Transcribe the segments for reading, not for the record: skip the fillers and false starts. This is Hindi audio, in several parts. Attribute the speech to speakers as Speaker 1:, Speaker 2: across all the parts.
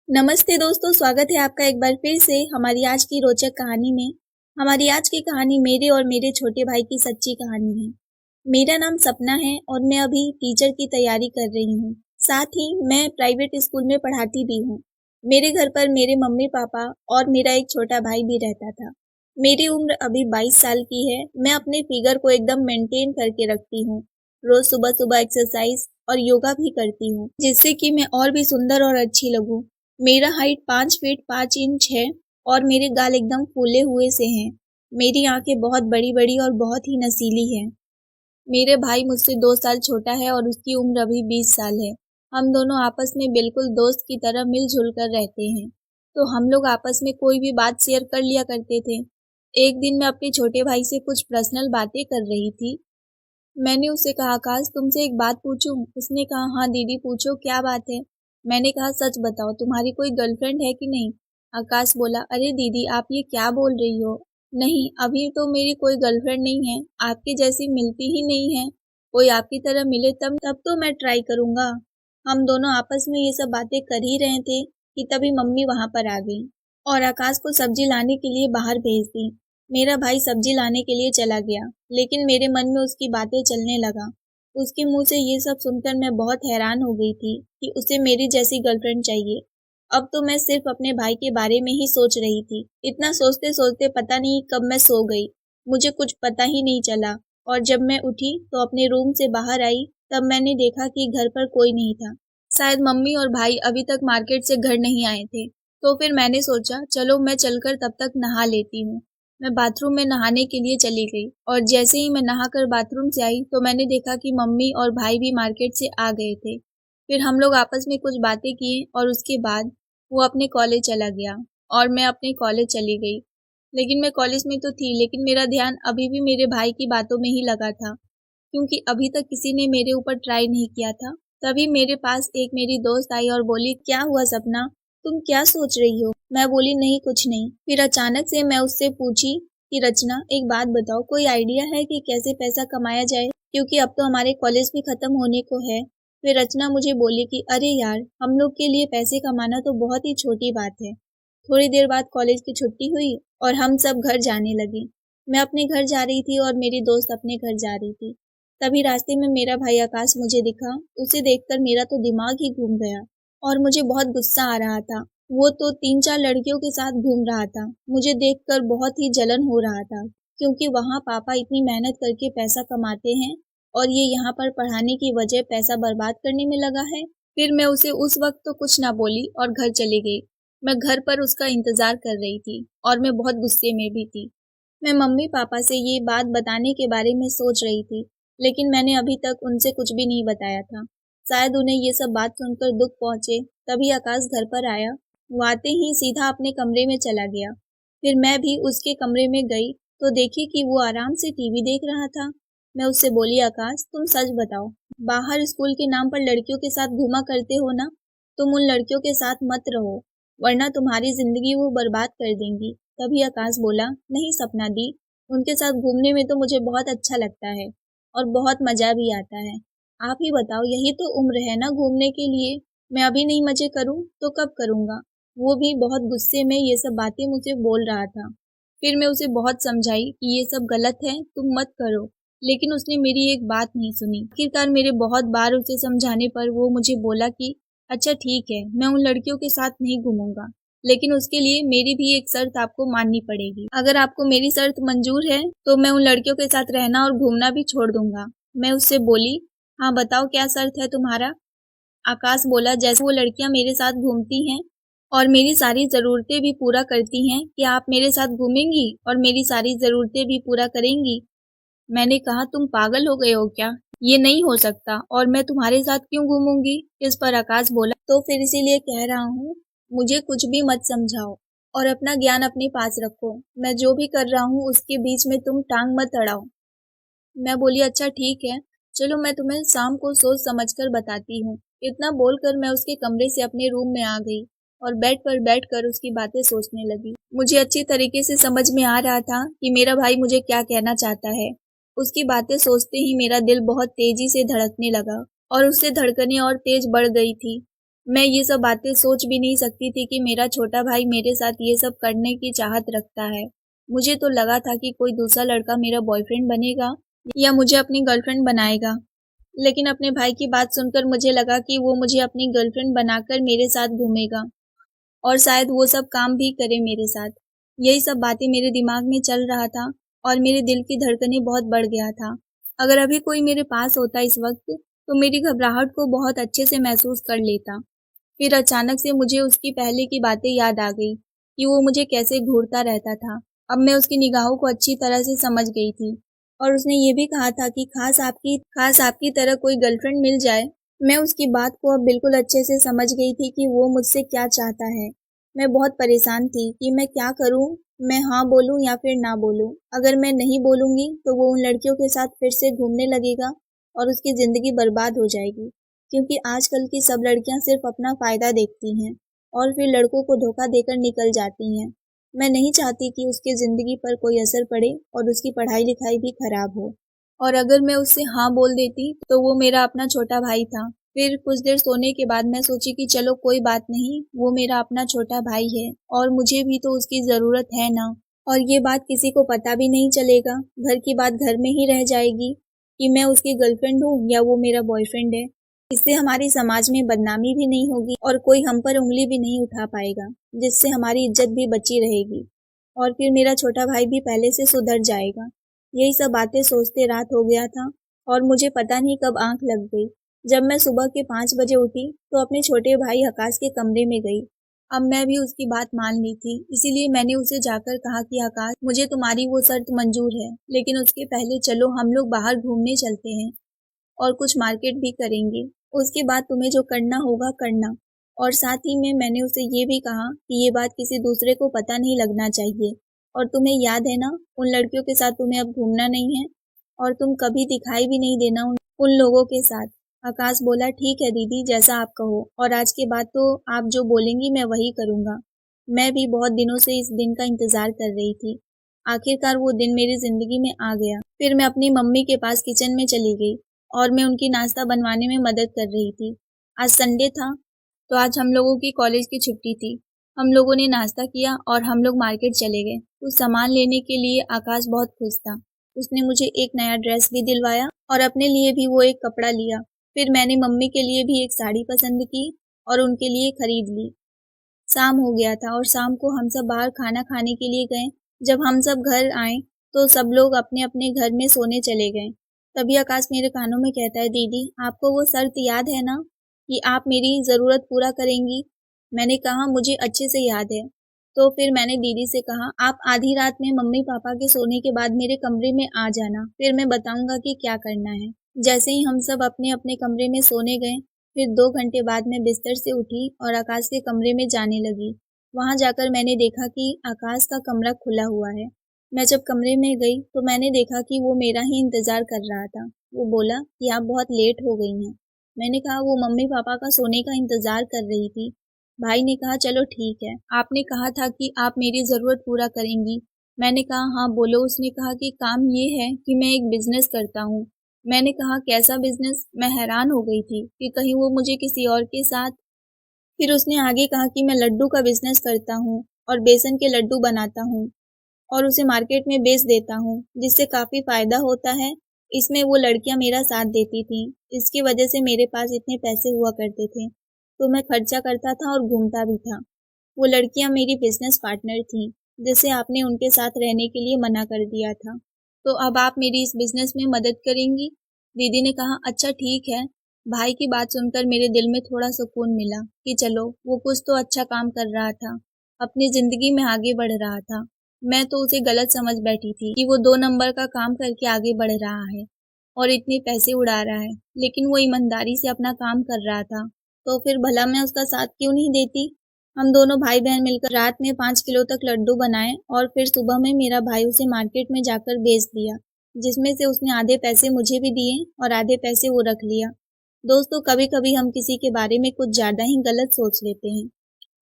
Speaker 1: नमस्ते दोस्तों, स्वागत है आपका एक बार फिर से हमारी आज की रोचक कहानी में। हमारी आज की कहानी मेरे और मेरे छोटे भाई की सच्ची कहानी है। मेरा नाम सपना है और मैं अभी टीचर की तैयारी कर रही हूँ। साथ ही मैं प्राइवेट स्कूल में पढ़ाती भी हूँ। मेरे घर पर मेरे मम्मी-पापा और मेरा एक छोटा भाई भी रहता था। मेरी उम्र अभी 22 साल की है। मैं अपने फिगर को एकदम मेंटेन करके रखती हूँ। रोज सुबह-सुबह एक्सरसाइज और योगा भी करती हूँ, जिससे कि मैं और भी सुंदर और अच्छी लगूँ। मेरा हाइट 5 फीट 5 इंच है और मेरे गाल एकदम फूले हुए से हैं। मेरी आंखें बहुत बड़ी-बड़ी और बहुत ही नसीली हैं। मेरे भाई मुझसे 2 साल छोटा है और उसकी उम्र अभी 20 साल है। हम दोनों आपस में बिल्कुल दोस्त की तरह मिल-जुल कर रहते हैं। तो हम लोग आपस में कोई भी बात शेयर कर लिया करते थे। एक दिन मैं अपने छोटे भाई से कुछ पर्सनल बातें कर रही थी। मैंने उससे कहा, आकाश तुमसे एक बात पूछूं? उसने कहा, हाँ दीदी पूछो, क्या बात है? मैंने कहा, सच बताओ तुम्हारी कोई गर्लफ्रेंड है कि नहीं? आकाश बोला, अरे दीदी आप ये क्या बोल रही हो? नहीं, अभी तो मेरी कोई गर्लफ्रेंड नहीं है। आपके जैसी मिलती ही नहीं है। कोई आपकी तरह मिले तब तब तो मैं ट्राई करूंगा। हम दोनों आपस में ये सब बातें कर ही रहे थे कि तभी मम्मी वहां पर आ गई और आकाश को सब्जी लाने के लिए बाहर भेज दी। मेरा भाई सब्जी लाने के लिए चला गया, लेकिन मेरे मन में उसकी बातें चलने लगा। उसके मुंह से ये सब सुनकर मैं बहुत हैरान हो गई थी कि उसे मेरी जैसी गर्लफ्रेंड चाहिए। अब तो मैं सिर्फ अपने भाई के बारे में ही सोच रही थी। इतना सोचते-सोचते पता नहीं कब मैं सो गई। मुझे कुछ पता ही नहीं चला और जब मैं उठी तो अपने रूम से बाहर आई, तब मैंने देखा कि घर पर कोई नहीं था। शायद मम्मी और भाई अभी तक मार्केट से घर नहीं आए थे। तो फिर मैंने सोचा चलो मैं चलकर तब तक नहा लेती हूँ। मैं बाथरूम में नहाने के लिए चली गई और जैसे ही मैं नहाकर बाथरूम से आई तो मैंने देखा कि मम्मी और भाई भी मार्केट से आ गए थे। फिर हम लोग आपस में कुछ बातें किए और उसके बाद वो अपने कॉलेज चला गया और मैं अपने कॉलेज चली गई। लेकिन मैं कॉलेज में तो थी, लेकिन मेरा ध्यान अभी भी मेरे भाई की बातों में ही लगा था, क्योंकि अभी तक किसी ने मेरे ऊपर ट्राई नहीं किया था। तभी मेरे पास एक मेरी दोस्त आई और बोली, क्या हुआ सपना? तुम क्या सोच रही हो? मैं बोली, नहीं कुछ नहीं। फिर अचानक से मैं उससे पूछी कि रचना एक बात बताओ, कोई आइडिया है कि कैसे पैसा कमाया जाए? क्योंकि अब तो हमारे कॉलेज भी खत्म होने को है। फिर रचना मुझे बोली कि अरे यार, हम लोग के लिए पैसे कमाना तो बहुत ही छोटी बात है। थोड़ी देर बाद कॉलेज की छुट्टी हुई और हम सब घर जाने लगे। मैं अपने घर जा रही थी और मेरी दोस्त अपने घर जा रही थी। तभी रास्ते में मेरा भाई आकाश मुझे दिखा। उसे देखकर मेरा तो दिमाग ही घूम गया और मुझे बहुत गुस्सा आ रहा था। वो तो 3-4 लड़कियों के साथ घूम रहा था। मुझे देखकर बहुत ही जलन हो रहा था, क्योंकि वहाँ पापा इतनी मेहनत करके पैसा कमाते हैं और ये यहाँ पर पढ़ाने की वजह पैसा बर्बाद करने में लगा है। फिर मैं उसे उस वक्त तो कुछ ना बोली और घर चली गई। मैं घर पर उसका इंतजार कर रही थी और मैं बहुत गुस्से में भी थी। मैं मम्मी-पापा से ये बात बताने के बारे में सोच रही थी, लेकिन मैंने अभी तक उनसे कुछ भी नहीं बताया था। शायद उन्हें ये सब बात सुनकर दुःख पहुँचे, तभी आकाश घर पर आया। वो आते ही सीधा अपने कमरे में चला गया। फिर मैं भी उसके कमरे में गई, तो देखी कि वो आराम से टीवी देख रहा था। मैं उससे बोली, आकाश तुम सच बताओ, बाहर स्कूल के नाम पर लड़कियों के साथ घूमा करते हो ना? तुम उन लड़कियों के साथ मत रहो, वरना तुम्हारी ज़िंदगी वो बर्बाद कर देंगी। तभी आकाश बोला, नहीं सपना दी, उनके साथ घूमने में तो मुझे बहुत अच्छा लगता है और बहुत मज़ा भी आता है। आप ही बताओ, यही तो उम्र है ना घूमने के लिए। मैं अभी नहीं मज़े करूँ तो कब करूँगा? वो भी बहुत गुस्से में ये सब बातें मुझे बोल रहा था। फिर मैं उसे बहुत समझाई कि ये सब गलत है, तुम मत करो। लेकिन उसने मेरी एक बात नहीं सुनी। आखिरकार मेरे बहुत बार उसे समझाने पर वो मुझे बोला कि अच्छा ठीक है, मैं उन लड़कियों के साथ नहीं घूमूंगा, लेकिन उसके लिए मेरी भी एक शर्त आपको माननी पड़ेगी। अगर आपको मेरी शर्त मंजूर है तो मैं उन लड़कियों के साथ रहना और घूमना भी छोड़ दूंगा। मैं उससे बोली, हाँ बताओ क्या शर्त है तुम्हारा? आकाश बोला, जैसे वो लड़कियां मेरे साथ घूमती हैं और मेरी सारी ज़रूरतें भी पूरा करती हैं, क्या आप मेरे साथ घूमेंगी और मेरी सारी ज़रूरतें भी पूरा करेंगी? मैंने कहा, तुम पागल हो गए हो क्या? ये नहीं हो सकता और मैं तुम्हारे साथ क्यों घूमूंगी? इस पर आकाश बोला, तो फिर इसीलिए कह रहा हूँ, मुझे कुछ भी मत समझाओ और अपना ज्ञान अपने पास रखो। मैं जो भी कर रहा हूँ उसके बीच में तुम टांग मत अड़ाओ। मैं बोली, अच्छा ठीक है, चलो मैं तुम्हें शाम को सोच समझकर बताती हूँ। इतना बोलकर मैं उसके कमरे से अपने रूम में आ गई और बेड पर बैठकर उसकी बातें सोचने लगी। मुझे अच्छी तरीके से समझ में आ रहा था कि मेरा भाई मुझे क्या कहना चाहता है। उसकी बातें सोचते ही मेरा दिल बहुत तेजी से धड़कने लगा और उससे धड़कनें और तेज बढ़ गई थी। मैं ये सब बातें सोच भी नहीं सकती थी कि मेरा छोटा भाई मेरे साथ ये सब करने की चाहत रखता है। मुझे तो लगा था कि कोई दूसरा लड़का मेरा बॉयफ्रेंड बनेगा या मुझे अपनी गर्लफ्रेंड बनाएगा। लेकिन अपने भाई की बात सुनकर मुझे लगा कि वो मुझे अपनी गर्लफ्रेंड बनाकर मेरे साथ घूमेगा और शायद वो सब काम भी करे मेरे साथ। यही सब बातें मेरे दिमाग में चल रहा था और मेरे दिल की धड़कनें बहुत बढ़ गया था। अगर अभी कोई मेरे पास होता इस वक़्त, तो मेरी घबराहट को बहुत अच्छे से महसूस कर लेता। फिर अचानक से मुझे उसकी पहले की बातें याद आ गई कि वो मुझे कैसे घूरता रहता था। अब मैं उसकी निगाहों को अच्छी तरह से समझ गई थी और उसने ये भी कहा था कि काश आपकी तरह कोई गर्लफ्रेंड मिल जाए। मैं उसकी बात को अब बिल्कुल अच्छे से समझ गई थी कि वो मुझसे क्या चाहता है। मैं बहुत परेशान थी कि मैं क्या करूं? मैं हाँ बोलूं या फिर ना बोलूं? अगर मैं नहीं बोलूंगी तो वो उन लड़कियों के साथ फिर से घूमने लगेगा और उसकी ज़िंदगी बर्बाद हो जाएगी। क्योंकि आजकल की सब लड़कियां सिर्फ अपना फ़ायदा देखती हैं और फिर लड़कों को धोखा देकर निकल जाती हैं। मैं नहीं चाहती कि उसकी ज़िंदगी पर कोई असर पड़े और उसकी पढ़ाई-लिखाई भी खराब हो। और अगर मैं उससे हाँ बोल देती तो वो मेरा अपना छोटा भाई था। फिर कुछ देर सोने के बाद मैं सोची कि चलो कोई बात नहीं, वो मेरा अपना छोटा भाई है और मुझे भी तो उसकी ज़रूरत है ना। और ये बात किसी को पता भी नहीं चलेगा, घर की बात घर में ही रह जाएगी कि मैं उसकी गर्लफ्रेंड हूँ या वो मेरा बॉयफ्रेंड है। इससे हमारी समाज में बदनामी भी नहीं होगी और कोई हम पर उँगली भी नहीं उठा पाएगा, जिससे हमारी इज्जत भी बची रहेगी और फिर मेरा छोटा भाई भी पहले से सुधर जाएगा। यही सब बातें सोचते रात हो गया था और मुझे पता नहीं कब आँख लग गई। जब मैं सुबह के 5 बजे उठी तो अपने छोटे भाई आकाश के कमरे में गई। अब मैं भी उसकी बात मान ली थी, इसीलिए मैंने उसे जाकर कहा कि आकाश, मुझे तुम्हारी वो शर्त मंजूर है, लेकिन उसके पहले चलो हम लोग बाहर घूमने चलते हैं और कुछ मार्केट भी करेंगे। उसके बाद तुम्हें जो करना होगा करना। और साथ ही में मैंने उसे ये भी कहा कि ये बात किसी दूसरे को पता नहीं लगना चाहिए। और तुम्हें याद है ना, उन लड़कियों के साथ तुम्हें अब घूमना नहीं है और तुम कभी दिखाई भी नहीं देना उन लोगों के साथ। आकाश बोला, ठीक है दीदी, जैसा आप कहो, और आज के बाद तो आप जो बोलेंगी मैं वही करूँगा। मैं भी बहुत दिनों से इस दिन का इंतज़ार कर रही थी। आखिरकार वो दिन मेरी ज़िंदगी में आ गया। फिर मैं अपनी मम्मी के पास किचन में चली गई और मैं उनकी नाश्ता बनवाने में मदद कर रही थी। आज संडे था, तो आज हम लोगों की कॉलेज की छुट्टी थी। हम लोगों ने नाश्ता किया और हम लोग मार्केट चले गए। कुछ सामान लेने के लिए आकाश बहुत खुश था। उसने मुझे एक नया ड्रेस भी दिलवाया और अपने लिए भी वो एक कपड़ा लिया। फिर मैंने मम्मी के लिए भी एक साड़ी पसंद की और उनके लिए खरीद ली। शाम हो गया था और शाम को हम सब बाहर खाना खाने के लिए गए। जब हम सब घर आए तो सब लोग अपने-अपने घर में सोने चले गए। तभी आकाश मेरे कानों में कहता है, दीदी आपको वो शर्त याद है ना कि आप मेरी ज़रूरत पूरा करेंगी? मैंने कहा, मुझे अच्छे से याद है। तो फिर मैंने दीदी से कहा, आप आधी रात में मम्मी-पापा के सोने के बाद मेरे कमरे में आ जाना, फिर मैं बताऊँगा कि क्या करना है। जैसे ही हम सब अपने-अपने कमरे में सोने गए, फिर 2 घंटे बाद मैं बिस्तर से उठी और आकाश के कमरे में जाने लगी। वहाँ जाकर मैंने देखा कि आकाश का कमरा खुला हुआ है। मैं जब कमरे में गई तो मैंने देखा कि वो मेरा ही इंतज़ार कर रहा था। वो बोला कि आप बहुत लेट हो गई हैं। मैंने कहा, वो मम्मी-पापा का सोने का इंतज़ार कर रही थी। भाई ने कहा, चलो ठीक है, आपने कहा था कि आप मेरी ज़रूरत पूरा करेंगी। मैंने कहा, हाँ बोलो। उसने कहा कि काम ये है कि मैं एक बिज़नेस करता हूँ। मैंने कहा, कैसा बिज़नेस? मैं हैरान हो गई थी कि कहीं वो मुझे किसी और के साथ। फिर उसने आगे कहा कि मैं लड्डू का बिज़नेस करता हूँ और बेसन के लड्डू बनाता हूँ और उसे मार्केट में बेच देता हूँ, जिससे काफ़ी फ़ायदा होता है। इसमें वो लड़कियाँ मेरा साथ देती थीं, इसकी वजह से मेरे पास इतने पैसे हुआ करते थे, तो मैं खर्चा करता था और घूमता भी था। वो लड़कियाँ मेरी बिज़नेस पार्टनर थीं, जिसे आपने उनके साथ रहने के लिए मना कर दिया था। तो अब आप मेरी इस बिज़नेस में मदद करेंगी? दीदी ने कहा, अच्छा ठीक है। भाई की बात सुनकर मेरे दिल में थोड़ा सुकून मिला कि चलो वो कुछ तो अच्छा काम कर रहा था, अपनी ज़िंदगी में आगे बढ़ रहा था। मैं तो उसे गलत समझ बैठी थी कि वो 2 नंबर का काम करके आगे बढ़ रहा है और इतने पैसे उड़ा रहा है, लेकिन वो ईमानदारी से अपना काम कर रहा था। तो फिर भला मैं उसका साथ क्यों नहीं देती? हम दोनों भाई-बहन मिलकर रात में 5 किलो तक लड्डू बनाए और फिर सुबह में मेरा भाई उसे मार्केट में जाकर बेच दिया, जिसमें से उसने आधे पैसे मुझे भी दिए और आधे पैसे वो रख लिया। दोस्तों, कभी-कभी हम किसी के बारे में कुछ ज़्यादा ही गलत सोच लेते हैं।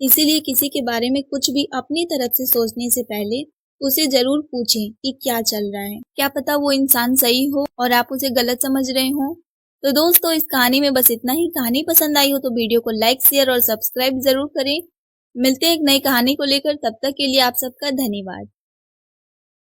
Speaker 1: इसीलिए किसी के बारे में कुछ भी अपनी तरफ से सोचने से पहले उसे ज़रूर पूछें कि क्या चल रहा है। क्या पता वो इंसान सही हो और आप उसे गलत समझ रहे हों। तो दोस्तों इस कहानी में बस इतना ही। कहानी पसंद आई हो तो वीडियो को लाइक, शेयर और सब्सक्राइब जरूर करें। मिलते हैं एक नई कहानी को लेकर, तब तक के लिए आप सबका धन्यवाद।